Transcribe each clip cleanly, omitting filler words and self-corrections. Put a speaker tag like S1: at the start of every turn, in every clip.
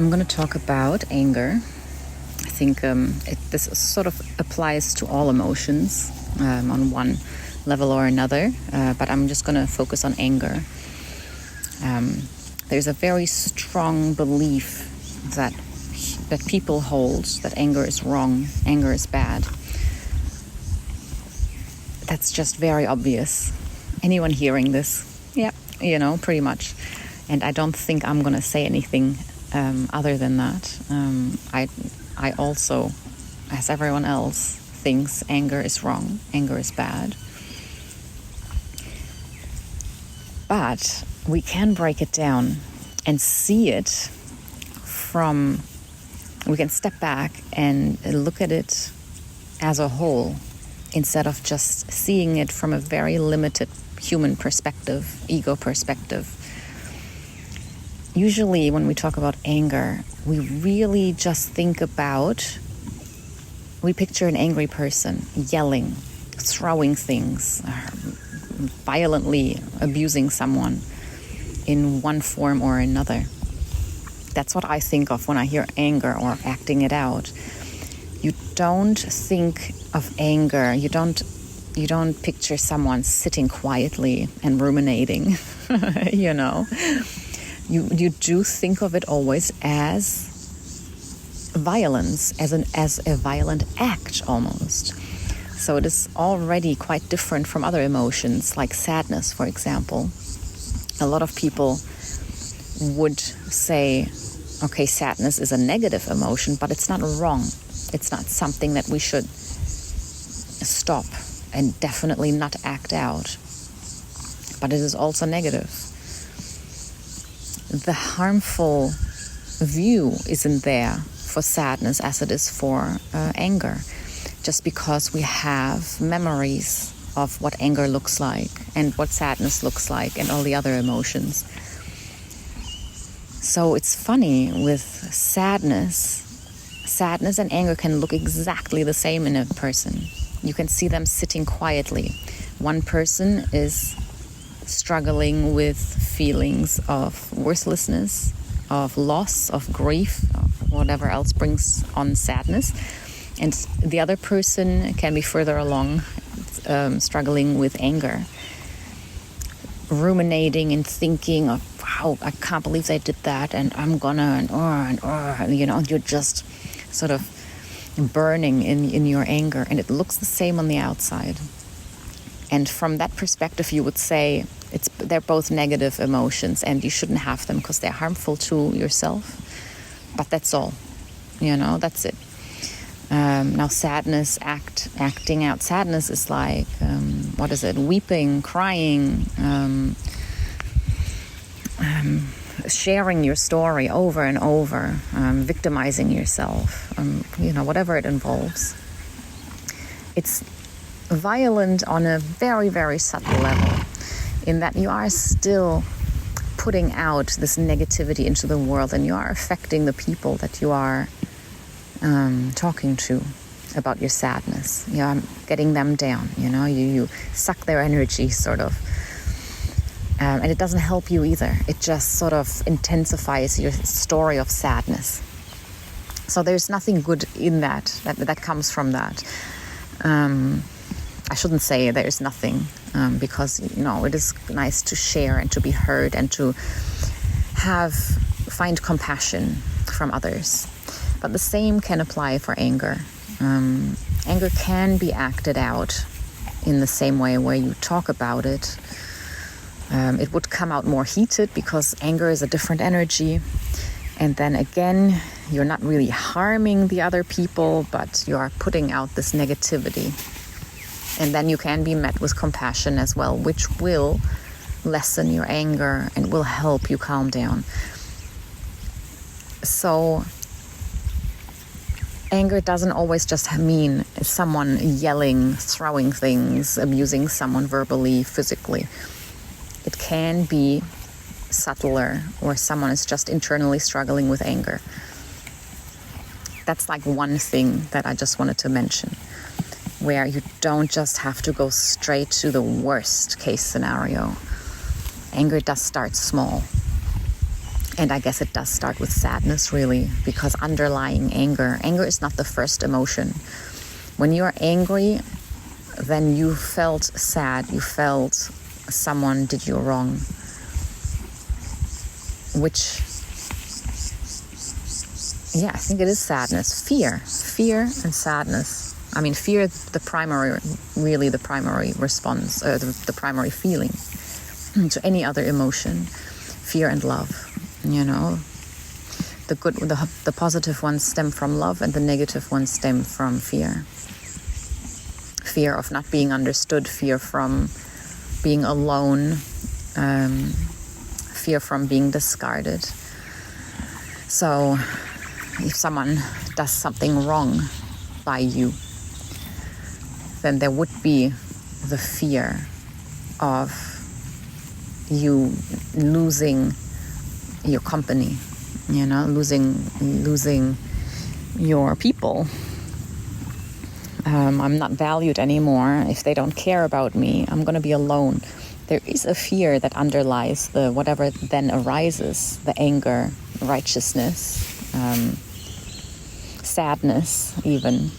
S1: I'm going to talk about anger. I think this sort of applies to all emotions on one level or another, but I'm just going to focus on anger. There's a very strong belief that people hold that anger is wrong, anger is bad. That's just very obvious. Anyone hearing this? Yeah, pretty much. And I don't think I'm going to say anything other than that. I also, as everyone else, thinks anger is wrong, anger is bad. But we can break it down and see it we can step back and look at it as a whole instead of just seeing it from a very limited human perspective, ego perspective. Usually when we talk about anger, we really just we picture an angry person yelling, throwing things, violently abusing someone in one form or another. That's what I think of when I hear anger or acting it out. You don't think of anger, you don't picture someone sitting quietly and ruminating, You do think of it always as violence, as a violent act almost. So it is already quite different from other emotions, like sadness, for example. A lot of people would say, okay, sadness is a negative emotion, but it's not wrong. It's not something that we should stop and definitely not act out. But it is also negative. The harmful view isn't there for sadness as it is for anger, just because we have memories of what anger looks like and what sadness looks like and all the other emotions. So it's funny with sadness and anger can look exactly the same in a person. You can see them sitting quietly. One person is struggling with feelings of worthlessness, of loss, of grief, of whatever else brings on sadness. And the other person can be further along, struggling with anger, ruminating and thinking of, wow, I can't believe they did that, and I'm gonna, you're just sort of burning in your anger, and it looks the same on the outside. And from that perspective, you would say they're both negative emotions and you shouldn't have them because they're harmful to yourself. But that's all, that's it. Now sadness, acting out sadness is like, weeping, crying, sharing your story over and over, victimizing yourself, whatever it involves. It's violent on a very, very subtle level, in that you are still putting out this negativity into the world and you are affecting the people that you are talking to about your sadness. You're getting them down, you suck their energy sort of. And it doesn't help you either. It just sort of intensifies your story of sadness. So there's nothing good in that comes from that. I shouldn't say there's nothing, because, it is nice to share and to be heard and to find compassion from others. But the same can apply for anger. Anger can be acted out in the same way where you talk about it. It would come out more heated because anger is a different energy. And then again, you're not really harming the other people, but you are putting out this negativity. And then you can be met with compassion as well, which will lessen your anger and will help you calm down. So anger doesn't always just mean someone yelling, throwing things, abusing someone verbally, physically. It can be subtler, or someone is just internally struggling with anger. That's like one thing that I just wanted to mention, where you don't just have to go straight to the worst case scenario. Anger does start small. And I guess it does start with sadness, really, because underlying anger is not the first emotion. When you're angry, then you felt sad, you felt someone did you wrong, which, yeah, I think it is sadness. Fear and sadness. I mean, fear, the primary response, the primary feeling to any other emotion. Fear and love, the positive ones stem from love, and the negative ones stem from fear. Fear of not being understood, fear from being alone, fear from being discarded. So if someone does something wrong by you, then there would be the fear of you losing your company, losing your people. I'm not valued anymore. If they don't care about me, I'm going to be alone. There is a fear that underlies the whatever then arises, the anger, righteousness, sadness even.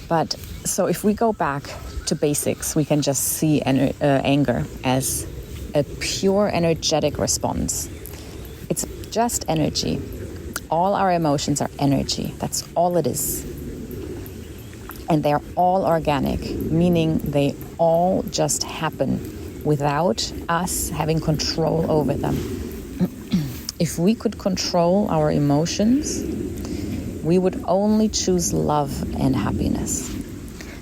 S1: But so if we go back to basics, we can just see anger as a pure energetic response. It's just energy. All our emotions are energy. That's all it is. And they're all organic, meaning they all just happen without us having control over them. If we could control our emotions, we would only choose love and happiness.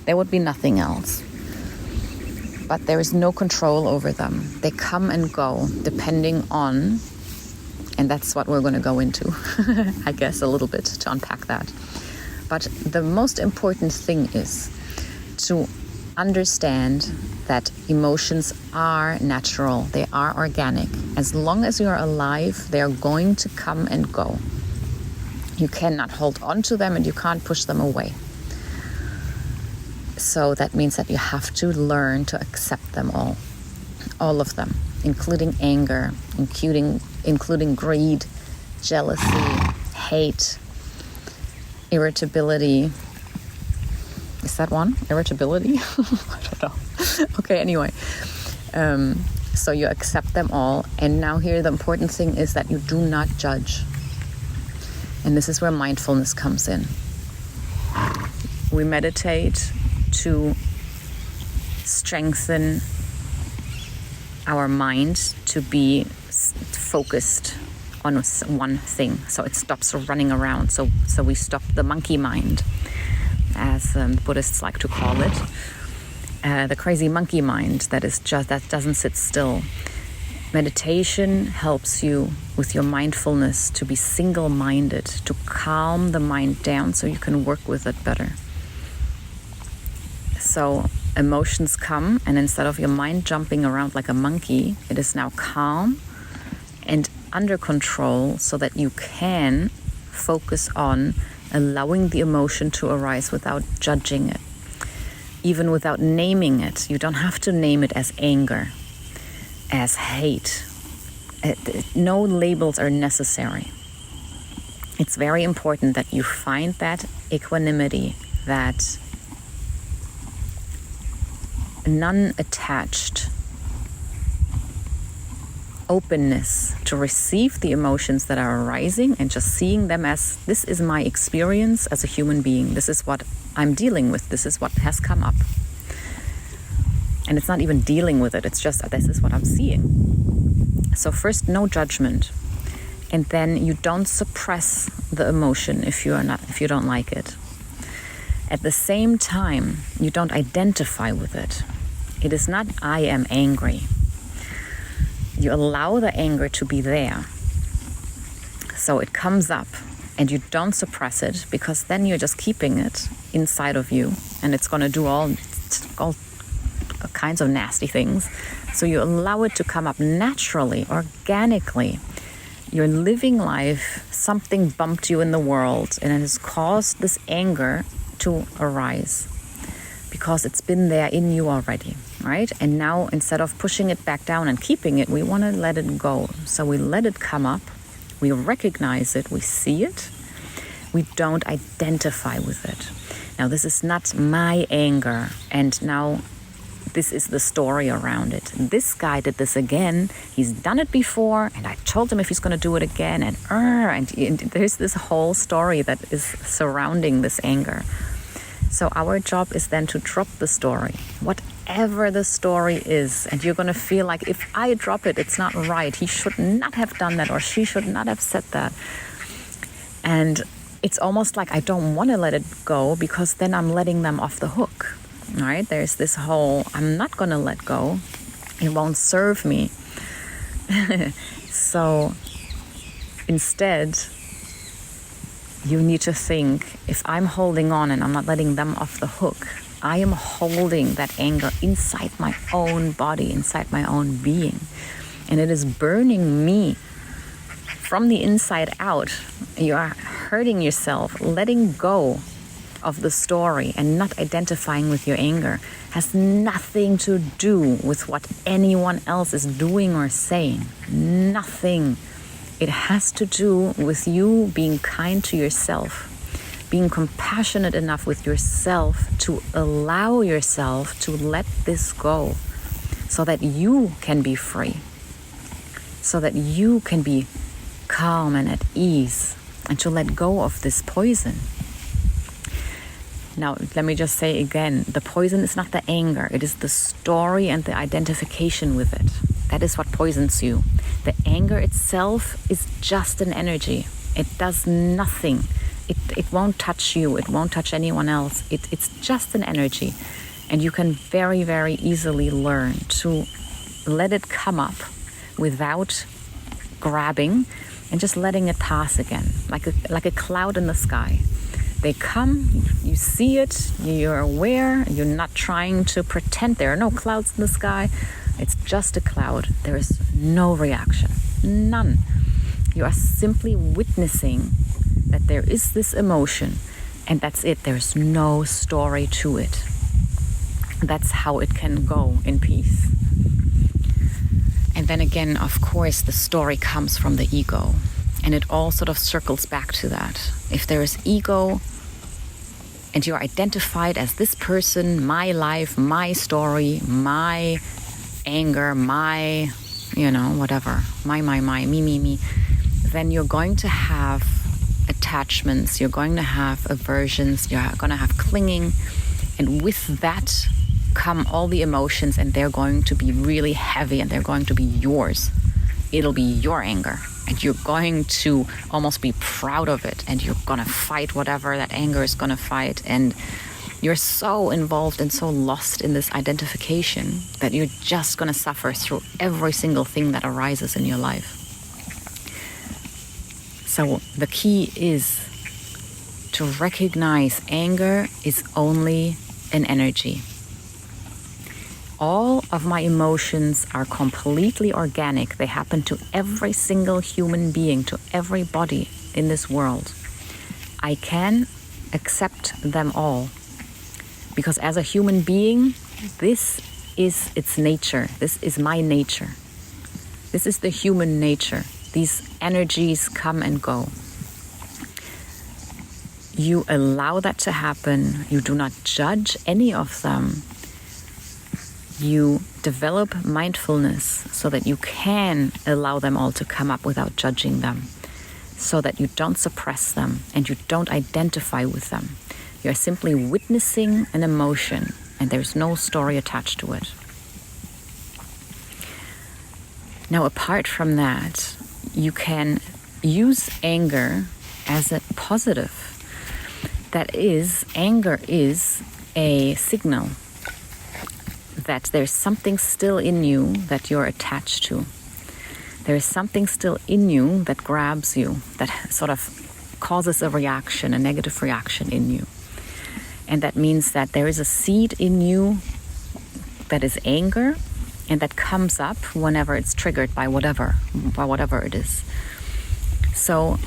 S1: There would be nothing else. But there is no control over them. They come and go depending on, and that's what we're going to go into, I guess, a little bit to unpack that. But the most important thing is to understand that emotions are natural. They are organic. As long as you are alive, they are going to come and go. You cannot hold on to them and you can't push them away. So that means that you have to learn to accept them all of them, including anger, including greed, jealousy, hate, irritability. Is that one? Irritability? I don't know. Okay, anyway. So you accept them all. And now here the important thing is that you do not judge. And this is where mindfulness comes in. We meditate to strengthen our mind to be focused on one thing, so it stops running around. So we stop the monkey mind, as Buddhists like to call it, the crazy monkey mind that doesn't sit still. Meditation helps you with your mindfulness to be single-minded, to calm the mind down so you can work with it better. So emotions come, and instead of your mind jumping around like a monkey, it is now calm and under control so that you can focus on allowing the emotion to arise without judging it, even without naming it. You don't have to name it as anger, as hate. No labels are necessary. It's very important that you find that equanimity, that non-attached openness to receive the emotions that are arising and just seeing them as, this is my experience as a human being. This is what I'm dealing with. This is what has come up. And it's not even dealing with it. It's just, this is what I'm seeing. So first, no judgment. And then you don't suppress the emotion if you don't like it. At the same time, you don't identify with it. It is not, I am angry. You allow the anger to be there. So it comes up and you don't suppress it, because then you're just keeping it inside of you and it's going to do all kinds of nasty things. So you allow it to come up naturally, organically. You're living life, something bumped you in the world and it has caused this anger to arise because it's been there in you already. right? And now instead of pushing it back down and keeping it, we want to let it go. So we let it come up, we recognize it, we see it, we don't identify with it. Now this is not my anger, and now this is the story around it. This guy did this again, he's done it before, and I told him if he's going to do it again, and there's this whole story that is surrounding this anger. So our job is then to drop the story, whatever the story is, and you're going to feel like, if I drop it, it's not right. He should not have done that, or she should not have said that. And it's almost like I don't want to let it go, because then I'm letting them off the hook, right? There's this whole, I'm not going to let go. It won't serve me. So instead, you need to think, if I'm holding on and I'm not letting them off the hook, I am holding that anger inside my own body, inside my own being. And it is burning me from the inside out. You are hurting yourself. Letting go of the story and not identifying with your anger has nothing to do with what anyone else is doing or saying. Nothing. It has to do with you being kind to yourself, being compassionate enough with yourself to allow yourself to let this go, so that you can be free, so that you can be calm and at ease, and to let go of this poison. Now, let me just say again, the poison is not the anger, it is the story and the identification with it. That is what poisons you. The anger itself is just an energy. It does nothing. It won't touch you. It won't touch anyone else. It's just an energy. And you can very, very easily learn to let it come up without grabbing and just letting it pass again, like a cloud in the sky. They come, you see it, you're aware, you're not trying to pretend there are no clouds in the sky. It's just a cloud. There is no reaction, none. You are simply witnessing that there is this emotion, and that's it. There's no story to it. That's how it can go in peace. And then again, of course, the story comes from the ego, and it all sort of circles back to that. If there is ego, and you're identified as this person, my life, my story, my anger, my, whatever, my, me, then you're going to have attachments, you're going to have aversions, you're going to have clinging, and with that come all the emotions, and they're going to be really heavy, and they're going to be yours. It'll be your anger, and you're going to almost be proud of it, and you're going to fight whatever that anger is going to fight, and you're so involved and so lost in this identification that you're just going to suffer through every single thing that arises in your life. So the key is to recognize anger is only an energy. All of my emotions are completely organic. They happen to every single human being, to everybody in this world. I can accept them all. Because as a human being, this is its nature. This is my nature. This is the human nature. These energies come and go. You allow that to happen. You do not judge any of them. You develop mindfulness so that you can allow them all to come up without judging them, so that you don't suppress them and you don't identify with them. You're simply witnessing an emotion, and there's no story attached to it. Now, apart from that, you can use anger as a positive. That is, anger is a signal that there's something still in you that you're attached to. There is something still in you that grabs you, that sort of causes a reaction, a negative reaction in you. And that means that there is a seed in you that is anger, and that comes up whenever it's triggered by whatever it is. So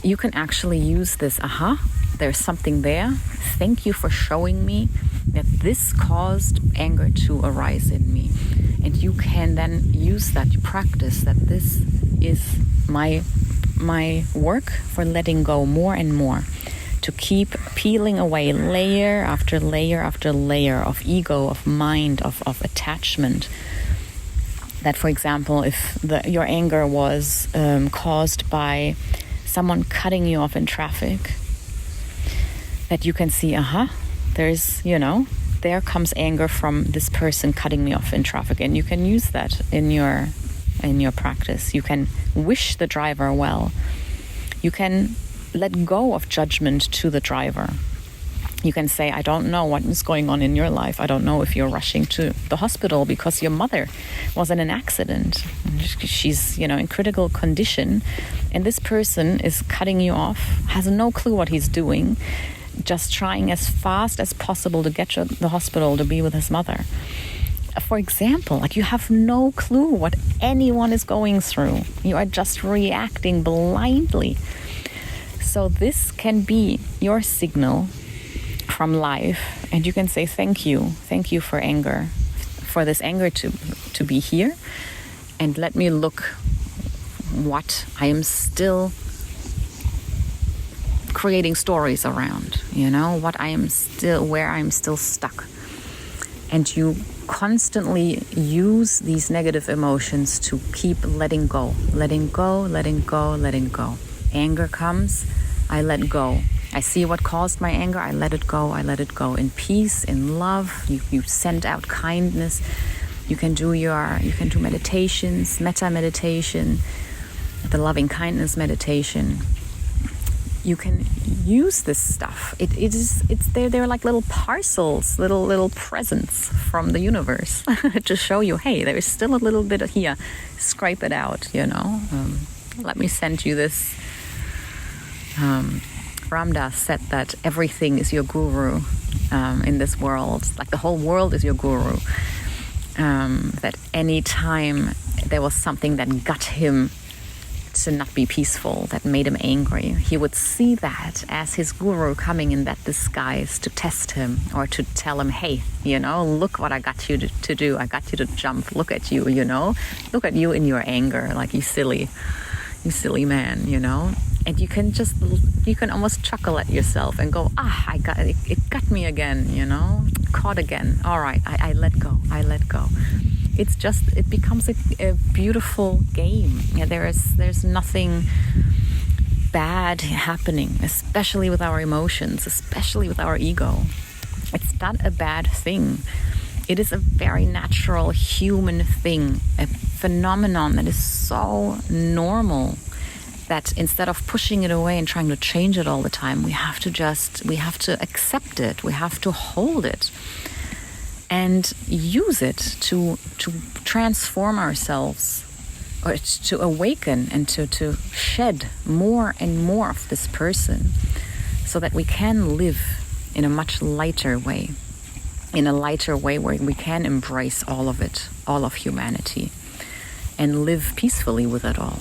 S1: you can actually use this, there's something there. Thank you for showing me that this caused anger to arise in me. And you can then use that, you practice that this is my work for letting go more and more, to keep peeling away layer after layer after layer of ego, of mind, of attachment. That, for example, if your anger was caused by someone cutting you off in traffic, that you can see, there's, there comes anger from this person cutting me off in traffic. And you can use that in your practice. You can wish the driver well. You can let go of judgment to the driver. You can say, I don't know what is going on in your life. I don't know if you're rushing to the hospital because your mother was in an accident. She's, in critical condition. And this person is cutting you off, has no clue what he's doing, just trying as fast as possible to get to the hospital to be with his mother. For example, you have no clue what anyone is going through. You are just reacting blindly. So this can be your signal from life, and you can say thank you for anger, for this anger to be here, and let me look what I am still creating stories around, where I'm still stuck. And you constantly use these negative emotions to keep letting go. Anger comes, I let go. I see what caused my anger, I let it go. In peace, in love, you send out kindness. You can do meditations, metta meditation, the loving kindness meditation. You can use this stuff. They're like little parcels, little presents from the universe to show you, hey, there is still a little bit here. Scrape it out, Let me send you this. Ramdas said that everything is your guru in this world. Like the whole world is your guru. That any time there was something that got him to not be peaceful, that made him angry, he would see that as his guru coming in that disguise to test him or to tell him, hey, look what I got you to do. I got you to jump. Look at you, Look at you in your anger, like you silly man, And you can almost chuckle at yourself and go, it got me again, caught again. All right, I let go. It becomes a beautiful game. Yeah, there's nothing bad happening, especially with our emotions, especially with our ego. It's not a bad thing. It is a very natural human thing, a phenomenon that is so normal that instead of pushing it away and trying to change it all the time, we have to accept it. We have to hold it and use it to transform ourselves, or to awaken and to shed more and more of this person, so that we can live in a much lighter way, where we can embrace all of it, all of humanity, and live peacefully with it all.